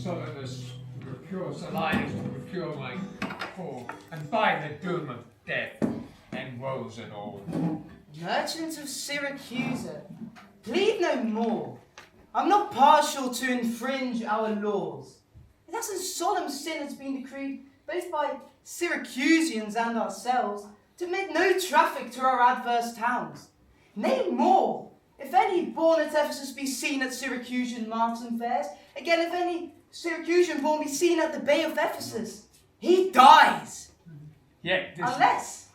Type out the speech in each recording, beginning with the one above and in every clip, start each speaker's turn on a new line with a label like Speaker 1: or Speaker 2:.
Speaker 1: so that the line is to procure my fall, and by the doom of death, and woes at all.
Speaker 2: Merchants of Syracuse, plead no more. I'm not partial to infringe our laws. Thus a solemn sin has been decreed, both by Syracusians and ourselves, to admit no traffic to our adverse towns. Nay more, if any born at Ephesus be seen at Syracusan martin fairs, again if any Syracusan born be seen at the Bay of Ephesus, he dies.
Speaker 1: Yet this
Speaker 2: Unless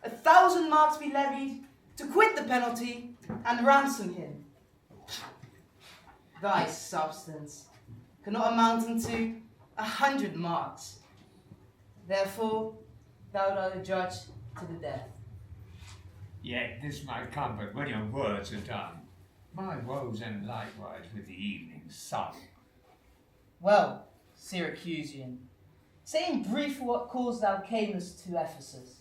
Speaker 2: 1,000 marks be levied to quit the penalty and ransom him. Thy substance cannot amount unto 100 marks. Therefore, thou art adjudged to the death.
Speaker 1: Yet this might comfort when your words are done. My woes end likewise with the evening sun.
Speaker 2: Well, Syracusian, say in brief what cause thou camest to Ephesus.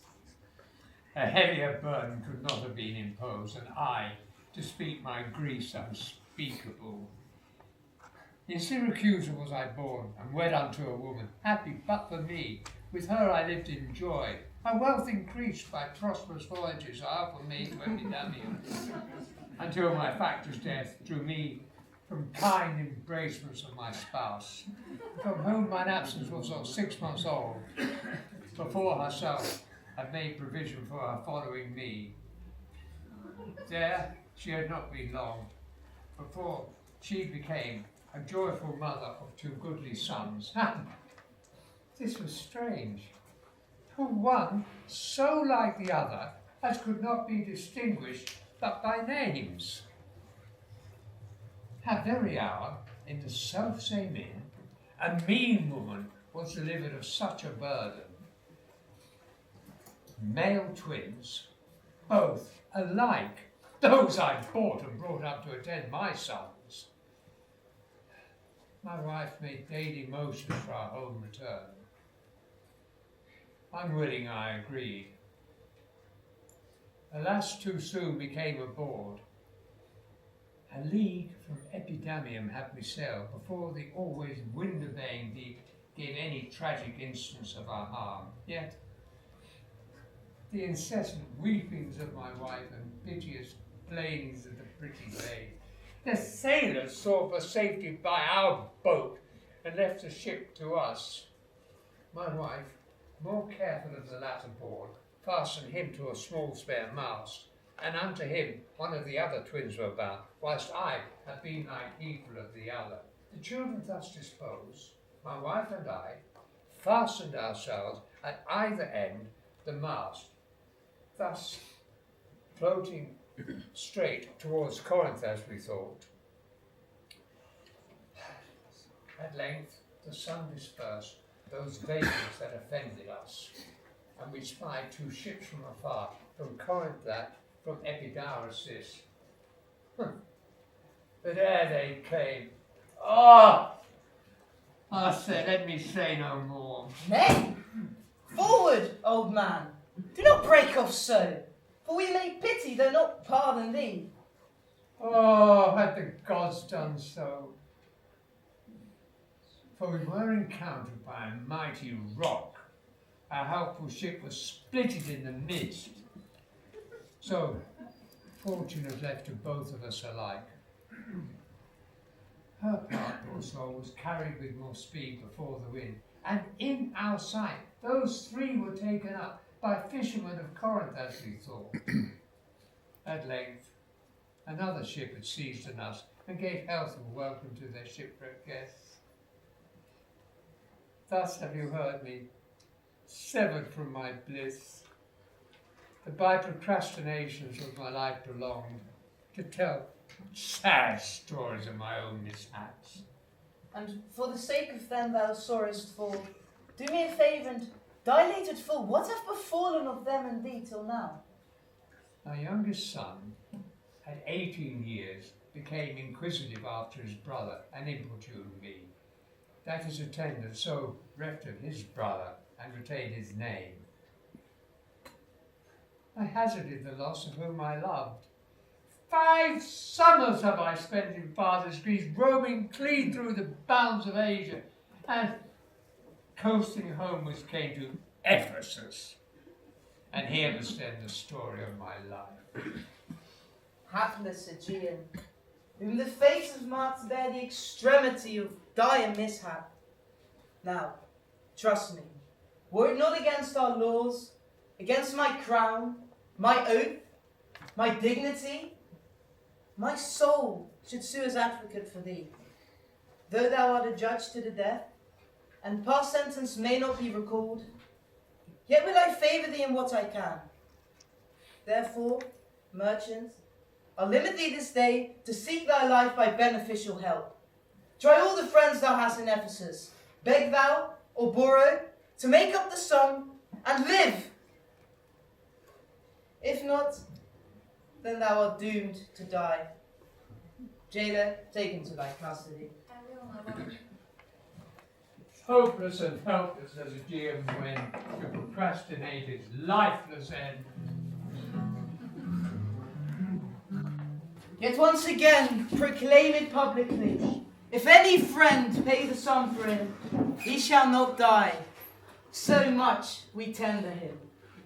Speaker 1: A heavier burden could not have been imposed, and I, to speak my griefs unspeakable. In Syracuse was I born, and wed unto a woman, happy but for me. With her I lived in joy. My wealth increased by prosperous voyages I often made to Epidamium, until my factor's death drew me from kind embracements of my spouse, from whom mine absence was 6 months old. Before herself had made provision for her following me. There she had not been long, before she became a joyful mother of 2 goodly sons. This was strange, for one so like the other as could not be distinguished but by names. That very hour, in the self-same inn, a mean woman was delivered of such a burden. Male twins, both alike, those I bought and brought up to attend my sons. My wife made daily motions for our home return. Unwilling I agreed. Alas, too soon we came aboard. A league from Epidamium had we sailed before the always wind-obeying deep gave any tragic instance of our harm. Yet the incessant weepings of my wife and piteous plainings of the pretty maid, the sailors sought for safety by our boat and left the ship to us. My wife, more careful of the latter board, fastened him to a small spare mast, and unto him one of the other twins were bound, whilst I had been like heedful of the other. The children thus disposed, my wife and I fastened ourselves at either end the mast, thus floating straight towards Corinth, as we thought. At length the sun dispersed those vapours that offended us, and we spied 2 ships from afar, from Corinth that, from Epidaurus. But ere they came, I said, let me say no more.
Speaker 2: Nay, forward, old man, do not break off so, for we may pity though not pardon thee.
Speaker 1: Oh, had the gods done so. For we were encountered by a mighty rock. Our helpful ship was splitted in the midst. So, fortune has left to both of us alike. Her part, poor soul, was carried with more speed before the wind, and in our sight those 3 were taken up by fishermen of Corinth, as we thought. At length, another ship had seized on us, and gave health and welcome to their shipwrecked guests. Thus have you heard me, severed from my bliss, that by procrastinations was my life prolonged, to tell sad stories of my own mishaps.
Speaker 2: And for the sake of them thou sorest for, do me a favour and dilate it full. What hath befallen of them and thee till now?
Speaker 1: My youngest son, at 18 years, became inquisitive after his brother and importuned me. That his attendant so reft of his brother and retained his name. I hazarded the loss of whom I loved, 5 summers have I spent in farthest Greece, roaming clean through the bounds of Asia, and coasting homewards came to Ephesus. And here must end the story of my life.
Speaker 2: Hapless Aegean, whom the fates have marked to bear the extremity of dire mishap. Now, trust me, were it not against our laws, against my crown, my oath, my dignity, my soul should sue as advocate for thee. Though thou art adjudged to the death, and past sentence may not be recalled, yet will I favour thee in what I can. Therefore, merchant, I'll limit thee this day to seek thy life by beneficial help. Try all the friends thou hast in Ephesus, beg thou or borrow, to make up the sum and live. If not, then thou art doomed to die. Jailer, take him to thy custody.
Speaker 1: Hopeless and helpless as Aegean went to procrastinate his lifeless end.
Speaker 2: Yet once again proclaim it publicly. If any friend pay the sum for him, he shall not die. So much we tender him.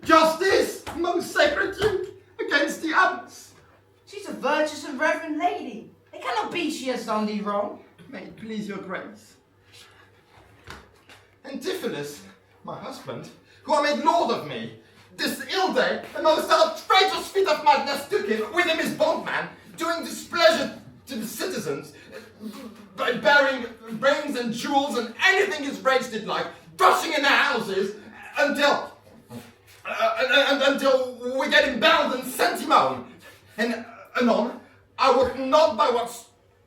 Speaker 3: Justice, most sacred Duke, against the abbots.
Speaker 2: She's a virtuous and reverend lady. It cannot be she has done thee wrong.
Speaker 3: May it please your grace. Antipholus, my husband, who I made lord of me, this ill day, the most outrageous fit of madness took him, with him his bondman, doing displeasure to the citizens, by bearing rings and jewels and anything his rage did like, rushing in their houses, until we get him bound and sent him home. And anon, I would not by what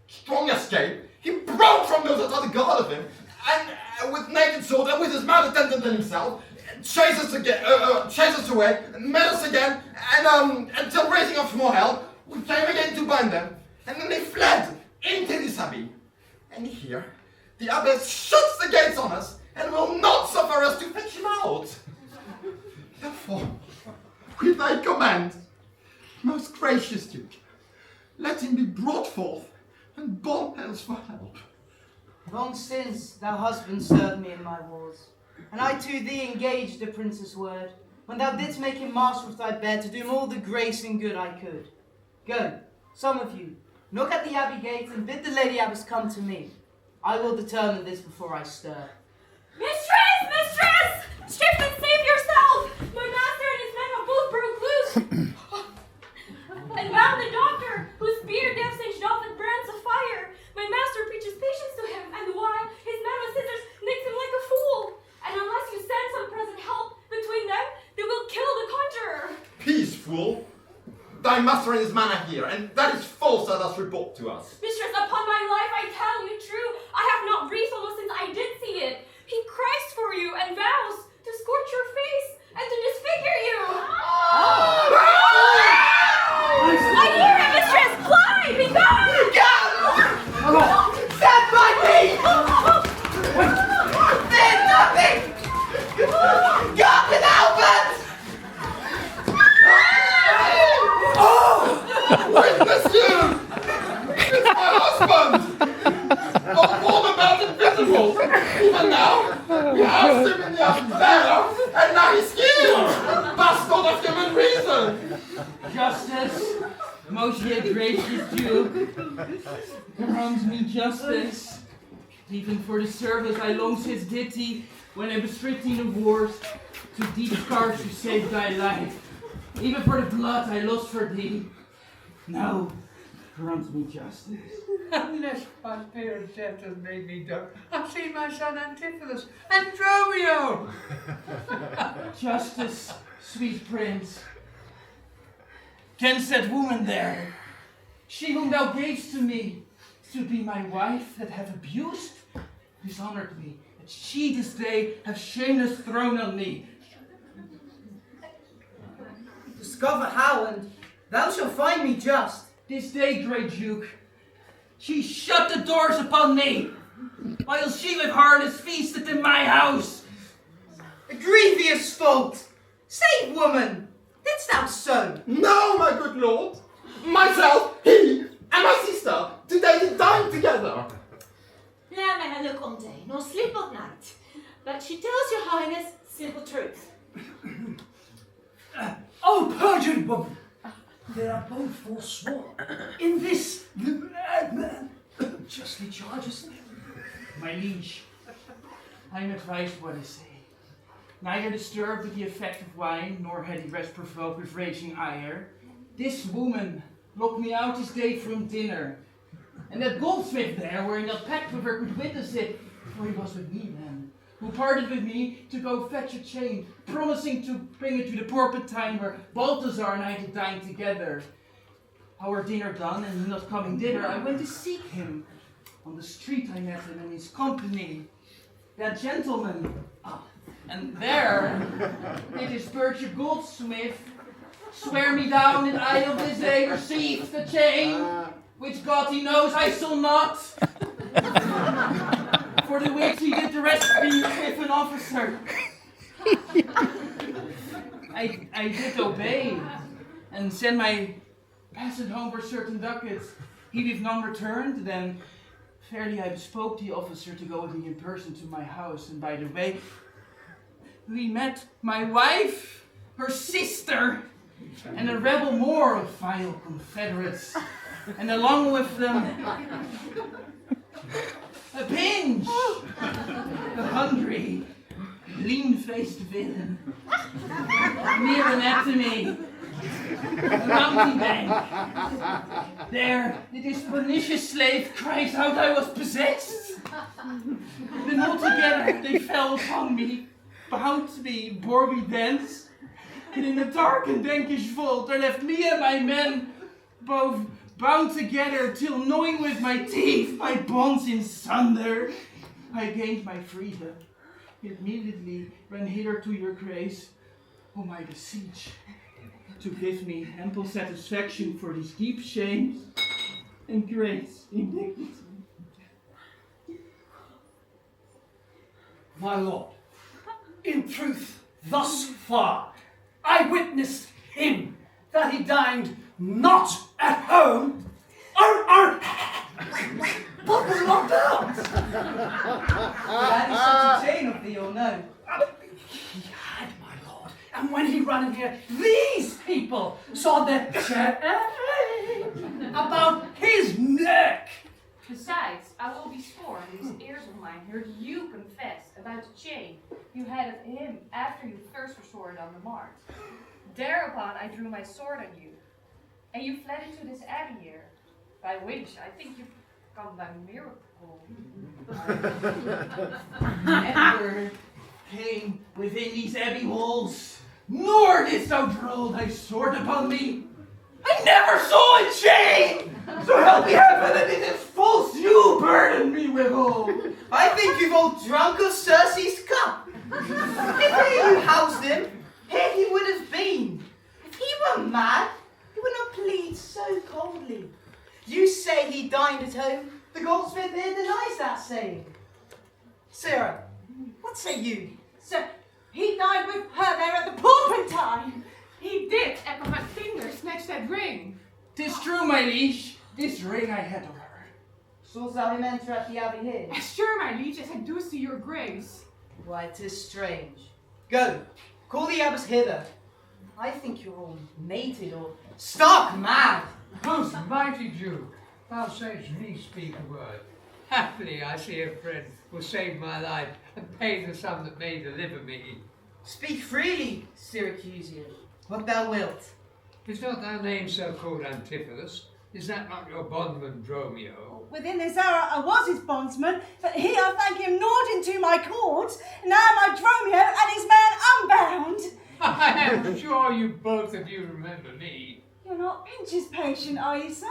Speaker 3: strong escape, he broke from those that had a guard of him, and with naked sword and with his man attendant than himself, chased us away, met us again, and until raising up more help, we came again to bind them, and then they fled into this abbey. And here, the abbess shuts the gates on us, and will not suffer us to fetch him out. Therefore, with thy command, most gracious Duke, let him be brought forth, and borne hence for help.
Speaker 2: Long since thou husband served me in my wars, and I to thee engaged the prince's word, when thou didst make him master of thy bed to do him all the grace and good I could. Go, some of you, knock at the abbey gate and bid the lady abbess come to me. I will determine this before I stir.
Speaker 4: Mistress! Mistress! Strip and save yourself! My master and his men have both broke loose and bound the doctor, whose beard they have singed off with brands of fire. My master preaches patience to him, and the while his men with scissors nicks him like a fool. And unless you send some present help between them, they will kill the conjurer.
Speaker 3: Peace, fool! Thy master and his man are here, and that is false that dost report to us.
Speaker 4: Mistress, upon my life I tell you true, I have not breathed almost since I did see it. He cries for you and vows to scorch your face and to disfigure you. I hear it, mistress! Fly! Be gone!
Speaker 2: Stand by me! Fear nothing! God with Albert!
Speaker 3: Witness you! It's my husband! All about invisible! Even now, we housed him in the affair, and now he's healed! Bastard of human reason!
Speaker 5: Justice, most yet gracious Duke, grant me justice. Even for the service I long since did thee, when I bestrid thee in the wars, to deep scars to save thy life. Even for the blood I lost for thee. Now, grant me justice.
Speaker 1: Unless my fear of death has made me dumb, I've seen my son Antipholus and Dromio.
Speaker 5: Justice, sweet prince. Kennst that woman there? She whom thou gavest to me, to be my wife, that have abused, dishonored me, that she this day have shameless thrown on me.
Speaker 2: Discover how, and thou shalt find me just.
Speaker 5: This day, great Duke, she shut the doors upon me, while she with harlots feasted in my house.
Speaker 2: A grievous fault! Say, woman, didst thou so?
Speaker 3: No, my good lord, Myself, he, and my sister, today to dine together.
Speaker 6: Now may I look all day, nor sleep all night. But she tells your highness simple truth.
Speaker 7: Oh, perjured woman! They are both forsworn in this justly charges.
Speaker 5: My liege, I am advised what I say. Neither disturbed with the effect of wine, nor had he rest provoked with raging ire. This woman locked me out this day from dinner. And that goldsmith there, wearing that pact with her, could witness it, for he was with me then, who parted with me to go fetch a chain, promising to bring it to the porpentine where Balthazar and I to dine together. Our dinner done, and not coming thither, I went to seek him. On the street I met him in his company. That gentleman. And there, did his perjured goldsmith swear me down that I of this day received the chain, which God he knows I shall not. For the which he did arrest me with an officer. I did obey, and send my passage home for certain ducats. He with none returned, then fairly I bespoke the officer to go with me in person to my house, and by the way, we met my wife, her sister, and a rebel Moor of vile confederates, and along with them, a pinch, a hungry, lean-faced villain, mere anatomy, a mountebank. There, this pernicious slave cries out I was possessed. Then altogether they fell upon me, bound me, bore me thence, and in the dark and dankish vault there left me and my men both bound together till knowing with my teeth my bonds in sunder, I gained my freedom. Immediately ran hither to your grace, whom I beseech to give me ample satisfaction for these deep shames and great indignity.
Speaker 7: My lord, in truth, thus far, I witnessed him that he dined not at home. What was locked out?
Speaker 2: That is such a chain of thee, or no?
Speaker 7: He had, my lord, and when he ran in here, these people saw the chain about his neck.
Speaker 4: Besides, I will be sworn these ears of mine heard you confess about the chain you had of him after you first were sword on the mart. Thereupon I drew my sword on you, and you fled into this abbey here, by which I think you come by miracle.
Speaker 5: Never came within these abbey walls, nor didst thou draw thy sword upon me. I never saw a chain! So help me heaven, and it is false you burden me withal.
Speaker 2: I think you've all drunk of Circe's cup. If here you housed him, here he would have been. If he were mad, he would not plead so coldly. You say he dined at home. The goldsmith here denies that saying. Sarah, what say you?
Speaker 6: Sir, he dined with her there at the porpentine. He did echo my fingers next that ring.
Speaker 5: 'Tis true, my liege, this ring I had of her.
Speaker 2: Saw thou him enter at the abbey here?
Speaker 6: As sure, my liege, as I do see your grace.
Speaker 2: Why, 'tis strange. Go, call the abbess hither. I think you're all mated or stark mad.
Speaker 1: Most mighty Duke, thou sayest me speak a word. Happily I see a friend will save my life and pay the sum that may deliver me.
Speaker 2: Speak freely, Syracusian, what thou wilt.
Speaker 1: Is not thy name so called Antipholus? Is that not your bondman Dromio?
Speaker 8: Within this hour I was his bondsman, but he, I thank him, gnawed into my cords, and now my Dromio and his man unbound.
Speaker 1: I am sure you both of you remember me.
Speaker 8: You're not Pinch's patient, are you, sir?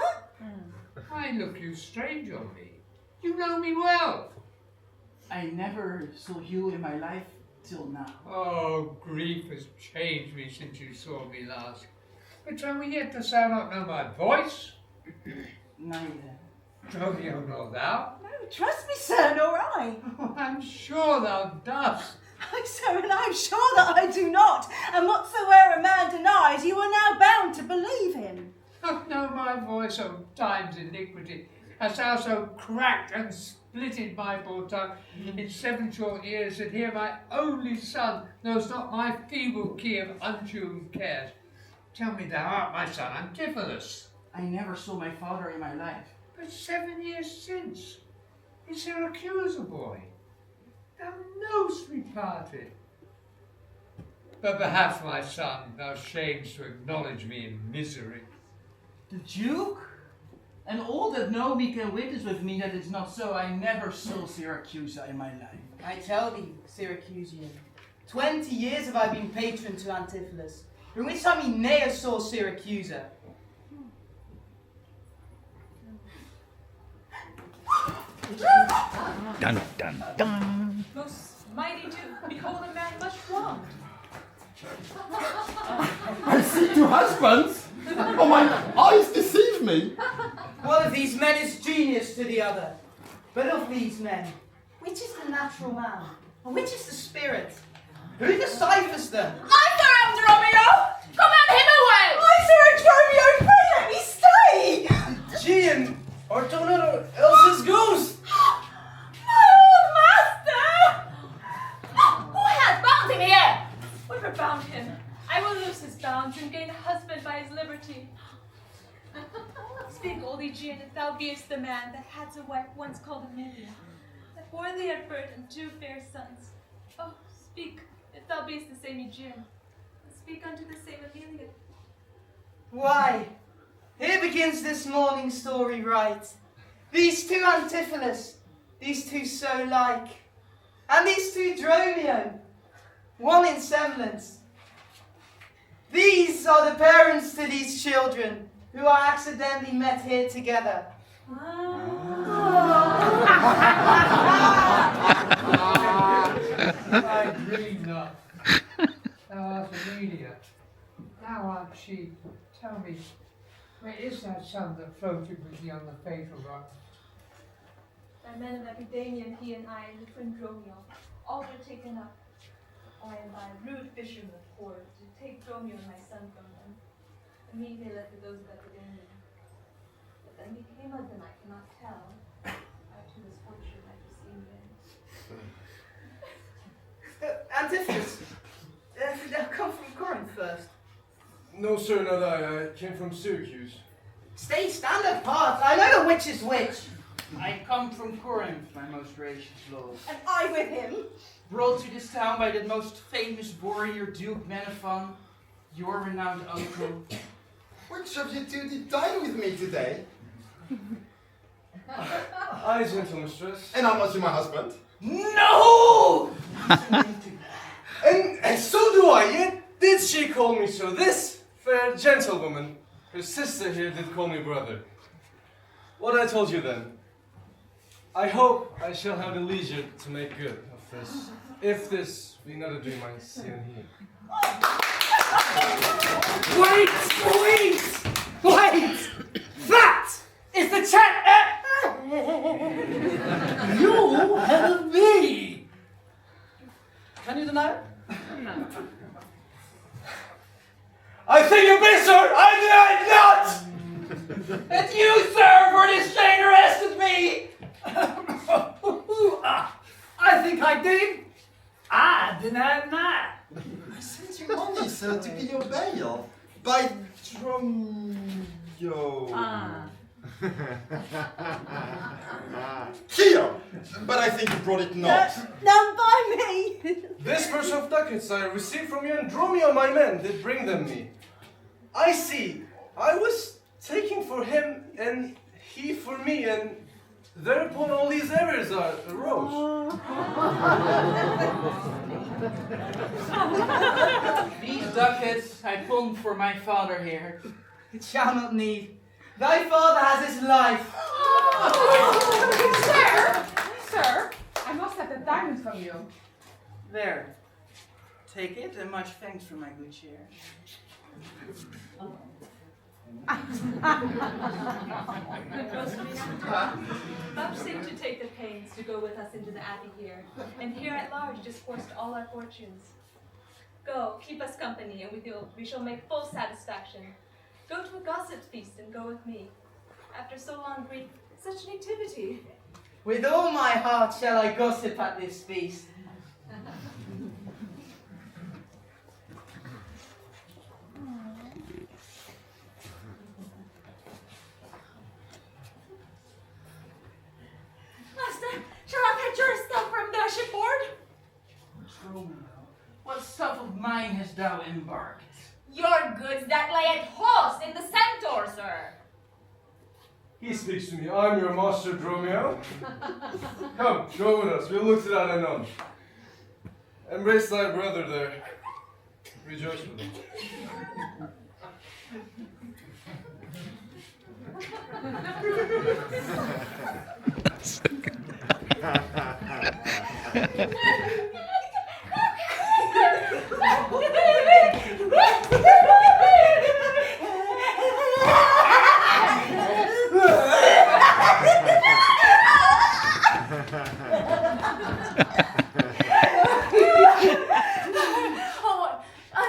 Speaker 1: I look you strange on me. You know me well.
Speaker 5: I never saw you in my life till now.
Speaker 1: Oh, grief has changed me since you saw me last. But shall we yet dost thou not know my voice?
Speaker 5: Neither.
Speaker 1: Dromio, nor thou?
Speaker 8: No, trust me, sir, nor I.
Speaker 1: Oh, I'm sure thou dost.
Speaker 8: Ay, sir, and I'm sure that I do not. And whatsoe'er a man denies, you are now bound to believe him.
Speaker 1: Oh no, my voice, O time's iniquity, hast thou so cracked and splitted my poor tongue in 7 short years, that here my only son knows not my feeble key of untuned cares. Tell me thou art my son Antipholus.
Speaker 5: I never saw my father in my life.
Speaker 1: But 7 years since, in Syracuse, boy, thou knowst we parted. But perhaps, my son, thou shames to acknowledge me in misery.
Speaker 5: The Duke? And all that know me can witness with me that it's not so. I never saw Syracuse in my life.
Speaker 2: I tell thee, Syracusian, 20 years have I been patron to Antipholus, in which time he ne'er saw Syracusa.
Speaker 9: Dun dun dun.
Speaker 6: Most mighty Duke, behold a man much wronged.
Speaker 3: I see 2 husbands! Oh, my eyes deceive me!
Speaker 2: One of these men is genius to the other. But of these men, which is the natural man, and which is the spirit? Who deciphers them?
Speaker 4: I saw Andromio! Command him away!
Speaker 8: I saw Andromio! Pray let me stay!
Speaker 10: Gian, or don't know else's ghost!
Speaker 4: My old master! Who has bound him here?
Speaker 6: Whoever bound him, I will loose his bounds and gain a husband by his liberty. Speak, old Aegean, if thou beest the man that hadst a wife once called Amelia, that bore thee at birth and 2 fair sons. Oh, speak, if thou beest the same Aegean, and speak unto the same Amelia.
Speaker 2: Why, here begins this morning story right. These 2 Antipholus, these 2 so like, and these 2 Dromio, one in semblance. These are the parents to these children, who are accidentally met here together.
Speaker 1: I dream not. Thou art Amelia. Thou art she. Tell me, where is that son that floated with thee on the fatal rock?
Speaker 6: By men of Epidamia, and he and I, and the twin Dromio, all were taken up. I am by rude fishermen of Port to take Dromio and my son from them. And me they left with those of Epidamia. What then became of them I cannot tell. I to this fortune I have seen them.
Speaker 2: Antipholus, did thou come from Corinth first?
Speaker 10: No, sir, not I. I came from Syracuse.
Speaker 2: Stay, stand apart. I know the which is which.
Speaker 5: I come from Corinth, my most gracious lord.
Speaker 8: And I with him.
Speaker 5: Brought to this town by the most famous warrior, Duke Menaphon, your renowned uncle.
Speaker 3: Which of you 2 did dine with me today?
Speaker 10: I, gentle mistress.
Speaker 3: And I'm not my husband.
Speaker 5: No!
Speaker 10: And so do I, yet did she call me so. This fair gentlewoman, her sister here, did call me brother. What I told you then. I hope I shall have the leisure to make good of this, if this be not a dream I see and hear.
Speaker 7: Wait! That is the chat. You have me. Can you deny it?
Speaker 6: No.
Speaker 10: I think you be, sir! I deny not!
Speaker 5: And you, sir, for this chain arrested me!
Speaker 7: I think I did. I deny not.
Speaker 3: I sent you money, sir, to be your bail. By Dromio. Here! But I think you brought it not.
Speaker 8: None by me.
Speaker 10: This purse of ducats I received from you, and Dromio, my men, did bring them me. I see. I was taking for him, and he for me, and thereupon all these errors arose.
Speaker 5: These ducats I pawned for my father here.
Speaker 2: It shall not need. Thy father has his life.
Speaker 6: Sir, I must have the diamonds from you.
Speaker 5: There. Take it, and much thanks for my good cheer.
Speaker 6: Vouchsafe to take the pains to go with us into the abbey here, and here at large discourse all our fortunes. Go, keep us company, and we shall make full satisfaction. Go to a gossip feast and go with me. After so long grief, such an activity.
Speaker 2: With all my heart shall I gossip at this feast.
Speaker 4: Master, shall I fetch your stuff from the shipboard?
Speaker 5: Romeo, what stuff of mine hast thou embarked?
Speaker 4: Your goods that lay at host in the centaur, sir.
Speaker 10: He speaks to me. I'm your master, Dromio. Come, go with us. We'll look to that anon. Embrace thy brother there. Rejoice with him.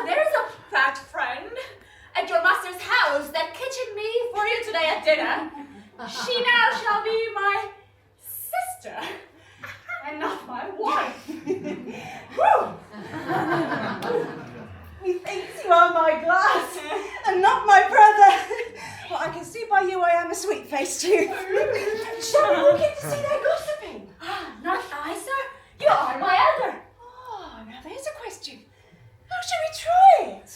Speaker 4: There's a fat friend at your master's house that kitchened me for you today at dinner. She now shall be my sister and not my wife.
Speaker 8: Whew. Methinks you are my glass and not my brother. Well, I can see by you I am a sweet face too. Shall we walk in to see their gossiping?
Speaker 4: Not I, sir. You are my elder.
Speaker 8: Oh, now there's a question. How shall we try it?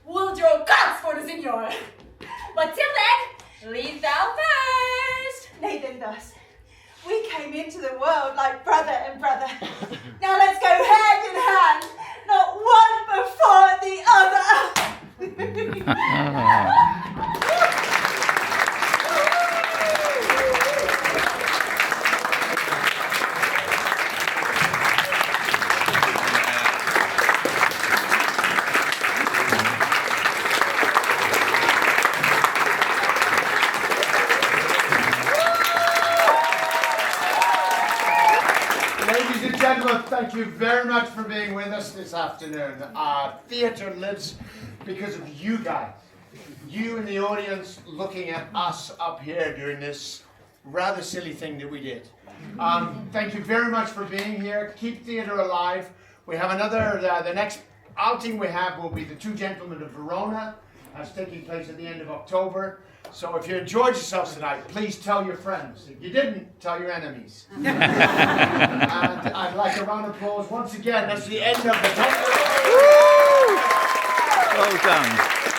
Speaker 4: Would your gods for the signor. But till then, lead thou first.
Speaker 8: Nathan thus. We came into the world like brother and brother. Now let's go hand in hand, not one before the other.
Speaker 11: Ladies and gentlemen, thank you very much for being with us this afternoon. Our theatre lives because of you guys. You in the audience looking at us up here doing this rather silly thing that we did. Thank you very much for being here. Keep theatre alive. We have another, the next outing we have will be The Two Gentlemen of Verona. That's taking place at the end of October. So if you enjoyed yourselves tonight, please tell your friends. If you didn't, tell your enemies. And I'd like a round of applause once again. That's the end of the...
Speaker 9: Well done.